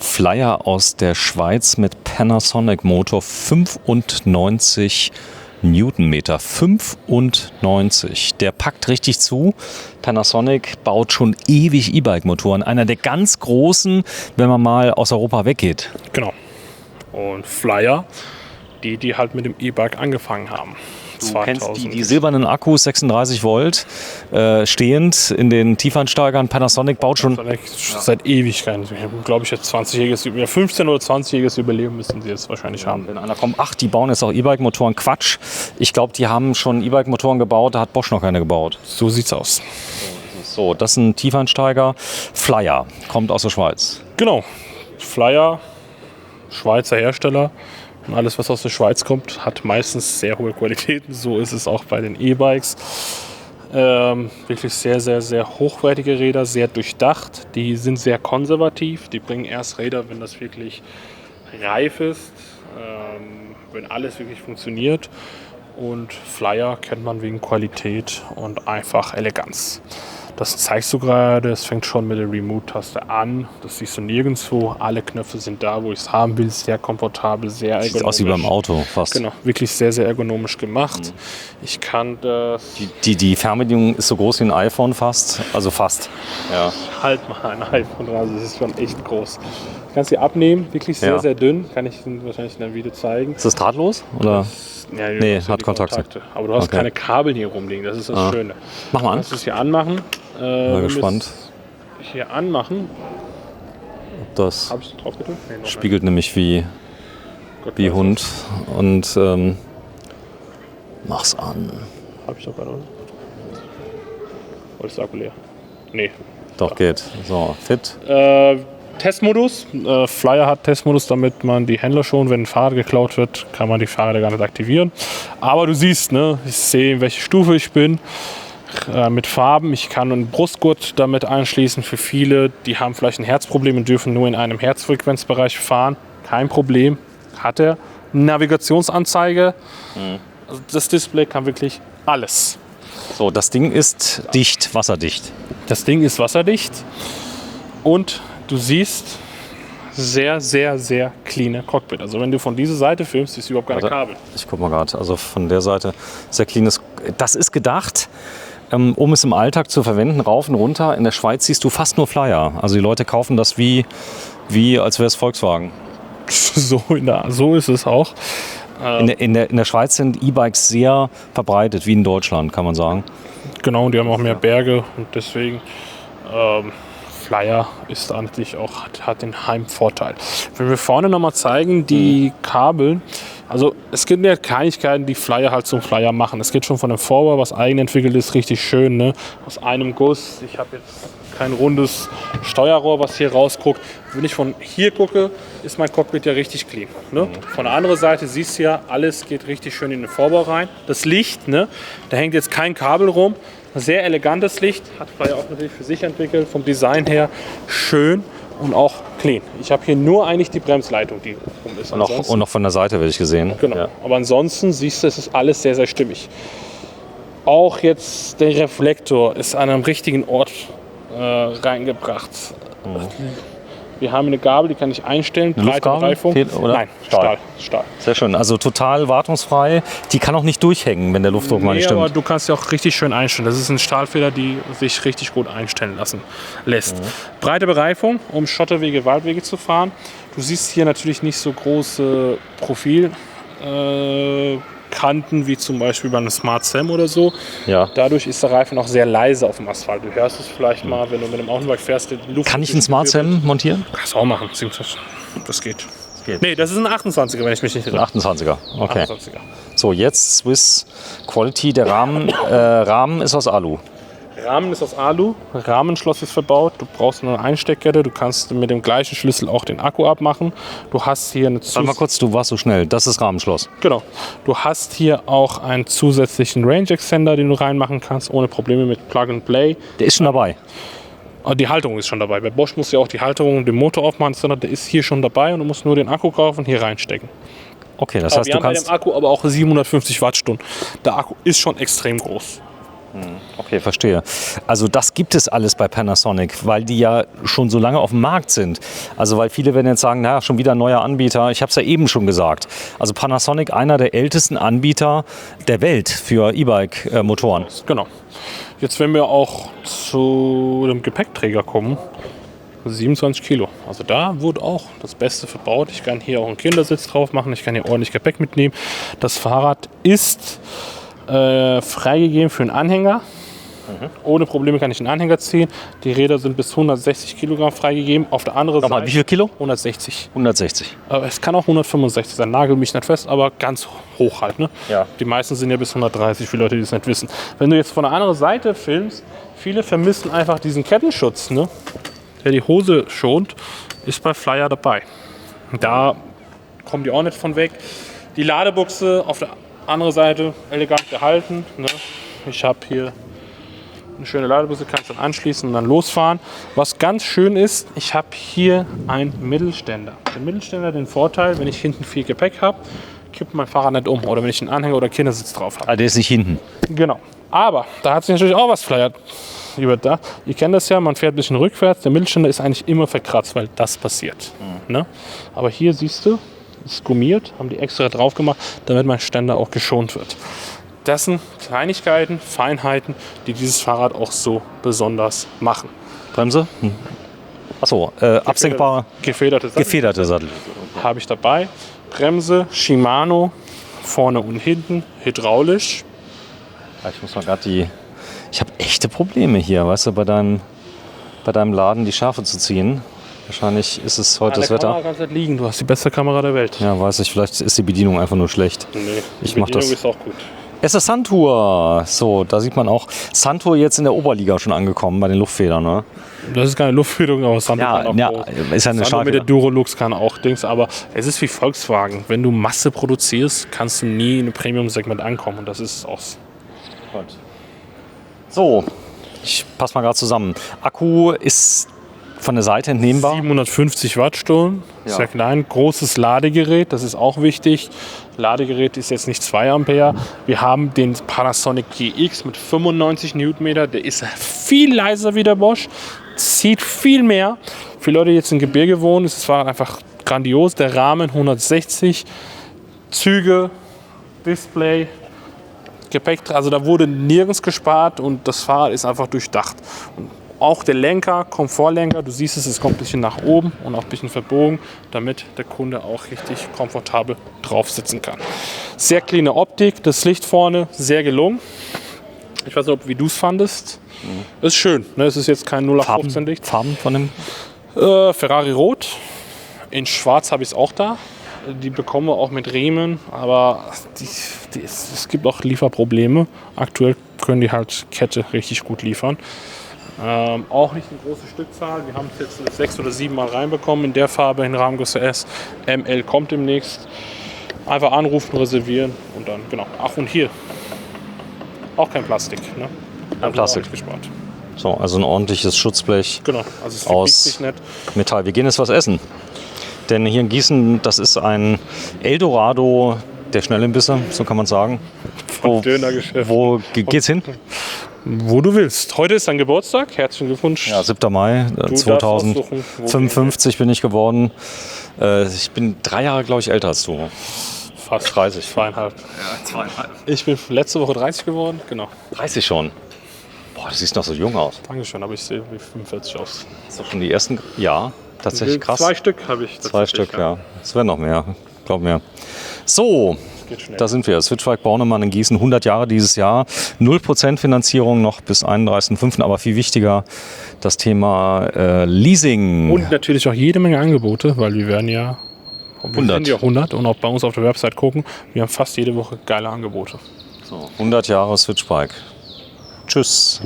Flyer aus der Schweiz mit Panasonic Motor, 95 Newtonmeter. 95. Der packt richtig zu. Panasonic baut schon ewig E-Bike-Motoren. Einer der ganz großen, wenn man mal aus Europa weggeht. Genau. Und Flyer, die halt mit dem E-Bike angefangen haben. Du kennst die silbernen Akkus, 36 Volt, stehend in den Tiefeinsteigern. Panasonic baut schon seit Ewigkeiten. Glaube ich jetzt 20-jähriges, 15 oder 20-jähriges Überleben müssen sie jetzt wahrscheinlich haben. Wenn einer kommt, ach, die bauen jetzt auch E-Bike-Motoren. Quatsch. Ich glaube, die haben schon E-Bike-Motoren gebaut, da hat Bosch noch keine gebaut. So sieht's aus. So, das ist ein Tiefeinsteiger. Flyer, kommt aus der Schweiz. Genau. Flyer, Schweizer Hersteller. Und alles, was aus der Schweiz kommt, hat meistens sehr hohe Qualitäten. So ist es auch bei den E-Bikes. Wirklich sehr, sehr, sehr hochwertige Räder, sehr durchdacht. Die sind sehr konservativ. Die bringen erst Räder, wenn das wirklich reif ist, wenn alles wirklich funktioniert. Und Flyer kennt man wegen Qualität und einfach Eleganz. Das zeigst du gerade, es fängt schon mit der Remote-Taste an. Das siehst du nirgendwo. Alle Knöpfe sind da, wo ich es haben will. Sehr komfortabel, sehr ergonomisch. Sieht aus wie beim Auto fast. Genau, wirklich sehr, sehr ergonomisch gemacht. Ich kann das... Die Fernbedienung ist so groß wie ein iPhone fast. Also fast. Ja. Halt mal ein iPhone dran, das ist schon echt groß. Du kannst sie abnehmen, wirklich sehr, sehr dünn. Kann ich Ihnen wahrscheinlich in einem Video zeigen. Ist das drahtlos? Oder? Ja, nee, hat Kontakte. Aber du hast keine Kabel hier rumliegen, das ist das Schöne. Mach mal an. Du kannst es hier anmachen. Bin gespannt. Hier anmachen. Das Habe ich drauf gedrückt? Nee, spiegelt nämlich wie Hund. Und mach's an. Habe ich doch gerade, oder? Oder ist der Akku leer? Nee. Doch, geht. So, fit. Testmodus. Flyer hat Testmodus, damit man die Händler schon, wenn ein Fahrrad geklaut wird, kann man die Fahrräder gar nicht aktivieren. Aber du siehst, ne, ich sehe, in welche Stufe ich bin. Mit Farben. Ich kann einen Brustgurt damit einschließen für viele, die haben vielleicht ein Herzproblem und dürfen nur in einem Herzfrequenzbereich fahren. Kein Problem. Hat er. Navigationsanzeige. Also das Display kann wirklich alles. So, das Ding ist dicht, wasserdicht. Das Ding ist wasserdicht und du siehst sehr, sehr, sehr clean Cockpit. Also wenn du von dieser Seite filmst, ist überhaupt keine Kabel. Ich guck mal gerade, also von der Seite sehr clean. Das ist gedacht, um es im Alltag zu verwenden, rauf und runter. In der Schweiz siehst du fast nur Flyer. Also die Leute kaufen das wie als wäre es Volkswagen. So ist es auch. In der Schweiz sind E-Bikes sehr verbreitet, wie in Deutschland, kann man sagen. Genau, und die haben auch mehr Berge und deswegen Flyer ist da natürlich auch, hat den Heimvorteil. Wenn wir vorne nochmal zeigen, die Kabel, also es gibt ja Kleinigkeiten, die Flyer halt zum Flyer machen. Es geht schon von dem Vorbau, was eigenentwickelt ist, richtig schön, ne? Aus einem Guss. Ich habe jetzt kein rundes Steuerrohr, was hier rausguckt. Wenn ich von hier gucke, ist mein Cockpit ja richtig clean. Ne? Von der anderen Seite siehst du ja, alles geht richtig schön in den Vorbau rein. Das Licht, ne? Da hängt jetzt kein Kabel rum. Ein sehr elegantes Licht, hat Flyer auch natürlich für sich entwickelt. Vom Design her schön und auch clean. Ich habe hier nur eigentlich die Bremsleitung, die rum ist. Und noch von der Seite, werde ich gesehen. Genau. Ja. Aber ansonsten siehst du, es ist alles sehr, sehr stimmig. Auch jetzt der Reflektor ist an einem richtigen Ort reingebracht. Wir haben eine Gabel, die kann ich einstellen. Breite Reifung. Nein, Stahl. Sehr schön. Also total wartungsfrei. Die kann auch nicht durchhängen, wenn der Luftdruck mal nicht stimmt. Aber du kannst sie auch richtig schön einstellen. Das ist ein Stahlfeder, die sich richtig gut einstellen lässt. Breite Bereifung, um Schotterwege, Waldwege zu fahren. Du siehst hier natürlich nicht so große Profilkanten wie zum Beispiel bei einem Smart Sam oder so. Ja. Dadurch ist der Reifen auch sehr leise auf dem Asphalt. Du hörst es vielleicht mal, wenn du mit dem Mountainbike fährst. Die Luft kann ich einen Smart Sam montieren? Kannst du auch machen. Das geht. Nee, das ist ein 28er, wenn ich mich nicht irre. Ein 28er, okay. 28er. So, jetzt Swiss Quality. Der Rahmen ist aus Alu. Rahmen ist aus Alu, Rahmenschloss ist verbaut, du brauchst nur eine Einsteckkette, du kannst mit dem gleichen Schlüssel auch den Akku abmachen. Du hast hier eine Warte mal kurz, du warst so schnell, das ist Rahmenschloss. Genau. Du hast hier auch einen zusätzlichen Range Extender, den du reinmachen kannst, ohne Probleme mit Plug and Play. Der ist schon dabei? Die Halterung ist schon dabei. Bei Bosch musst du ja auch die Halterung und den Motor aufmachen, sondern der ist hier schon dabei und du musst nur den Akku kaufen und hier reinstecken. Okay, das heißt, du kannst... Wir haben bei dem Akku aber auch 750 Wattstunden. Der Akku ist schon extrem groß. Okay, verstehe. Also das gibt es alles bei Panasonic, weil die ja schon so lange auf dem Markt sind. Also weil viele werden jetzt sagen, na, schon wieder ein neuer Anbieter. Ich habe es ja eben schon gesagt. Also Panasonic, einer der ältesten Anbieter der Welt für E-Bike-Motoren. Genau. Jetzt, wenn wir auch zu dem Gepäckträger kommen, 27 Kilo. Also da wurde auch das Beste verbaut. Ich kann hier auch einen Kindersitz drauf machen. Ich kann hier ordentlich Gepäck mitnehmen. Das Fahrrad ist freigegeben für einen Anhänger. Ohne Probleme kann ich einen Anhänger ziehen. Die Räder sind bis 160 Kilogramm freigegeben. Auf der anderen Nochmal, Seite wie viel Kilo? 160. 160. Aber es kann auch 165 sein. Nagel mich nicht fest, aber ganz hoch halt. Ne? Ja. Die meisten sind ja bis 130, für Leute, die es nicht wissen. Wenn du jetzt von der anderen Seite filmst, viele vermissen einfach diesen Kettenschutz, ne? Der die Hose schont, ist bei Flyer dabei. Da kommen die auch nicht von weg. Die Ladebuchse auf der anderen Seite elegant gehalten. Ne? Ich habe hier eine schöne Ladebuchse, kannst dann anschließen und dann losfahren. Was ganz schön ist, ich habe hier einen Mittelständer. Der Mittelständer hat den Vorteil, wenn ich hinten viel Gepäck habe, kippt mein Fahrrad nicht um. Oder wenn ich einen Anhänger oder Kindersitz drauf habe. Ah, der ist nicht hinten. Genau. Aber da hat sich natürlich auch was Flyer über da. Ihr kennt das ja, man fährt ein bisschen rückwärts. Der Mittelständer ist eigentlich immer verkratzt, weil das passiert. Ne? Aber hier siehst du, ist gummiert, haben die extra drauf gemacht, damit mein Ständer auch geschont wird. Das sind Kleinigkeiten, Feinheiten, die dieses Fahrrad auch so besonders machen. Bremse? Achso, absenkbare, gefederte Sattel. Habe ich dabei. Bremse, Shimano, vorne und hinten, hydraulisch. Ich muss mal gerade ich habe echte Probleme hier, weißt du, bei deinem Laden die Schärfe zu ziehen. Wahrscheinlich ist es heute das Wetter. Kamera kannst nicht liegen, du hast die beste Kamera der Welt. Ja, weiß ich, vielleicht ist die Bedienung einfach nur schlecht. Nee, ich die mach das. Bedienung ist auch gut. Es ist Suntour. So, da sieht man auch Suntour jetzt in der Oberliga schon angekommen bei den Luftfedern, ne? Das ist keine Luftfederung, aber Suntour kann auch groß. Ist ja eine Suntour starke. mit der Durolux kann auch Dings, aber es ist wie Volkswagen. Wenn du Masse produzierst, kannst du nie in einem Premium-Segment ankommen und das ist es auch. So, ich passe mal gerade zusammen. Akku ist von der Seite entnehmbar. 750 Wattstunden, sehr klein. Großes Ladegerät, das ist auch wichtig. Ladegerät ist jetzt nicht 2 Ampere. Wir haben den Panasonic GX mit 95 Newtonmeter. Der ist viel leiser wie der Bosch, zieht viel mehr. Für Leute, die jetzt im Gebirge wohnen, ist das Fahrrad einfach grandios. Der Rahmen 160, Züge, Display, Gepäck, also da wurde nirgends gespart und das Fahrrad ist einfach durchdacht. Und auch der Lenker, Komfortlenker, du siehst es kommt ein bisschen nach oben und auch ein bisschen verbogen, damit der Kunde auch richtig komfortabel drauf sitzen kann. Sehr cleane Optik, das Licht vorne, sehr gelungen. Ich weiß nicht, wie du es fandest. Ist schön, ne? Es ist jetzt kein 0815 Licht. Farben von dem? Ferrari Rot, in Schwarz habe ich es auch da. Die bekommen wir auch mit Riemen, aber es gibt auch Lieferprobleme. Aktuell können die halt Kette richtig gut liefern. Auch nicht eine große Stückzahl. Wir haben es jetzt 6 oder 7 Mal reinbekommen in der Farbe in Rahmengröße S. ML kommt demnächst. Einfach anrufen, reservieren und dann, genau. Ach, und hier auch kein Plastik. Ne? Kein Plastik. Gespart. So, also ein ordentliches Schutzblech Genau, also es aus sich nicht. Metall. Wir gehen jetzt was essen. Denn hier in Gießen, das ist ein Eldorado der Schnellimbisse, so kann man sagen. Dönergeschäft. Wo geht's hin? Wo du willst. Heute ist dein Geburtstag. Herzlichen Glückwunsch. Ja, 7. Mai 2055 bin ich geworden. Ich bin 3 Jahre, glaube ich, älter als du. Fast 30. 2,5. Ja, 2,5. Ich bin letzte Woche 30 geworden. Genau. 30 schon. Boah, du siehst noch so jung aus. Dankeschön, aber ich sehe wie 45 aus. Das ist doch schon die ersten. Ja, tatsächlich krass. 2 Stück habe ich. 2 Stück, ja. Es werden noch mehr. Glaub mir. So. Da sind wir. Switchbike Bornemann in Gießen, 100 Jahre dieses Jahr. 0% Finanzierung noch bis 31.05. Aber viel wichtiger das Thema Leasing. Und natürlich auch jede Menge Angebote, weil wir werden ja 100 und auch bei uns auf der Website gucken. Wir haben fast jede Woche geile Angebote. So, 100 Jahre Switchbike. Tschüss.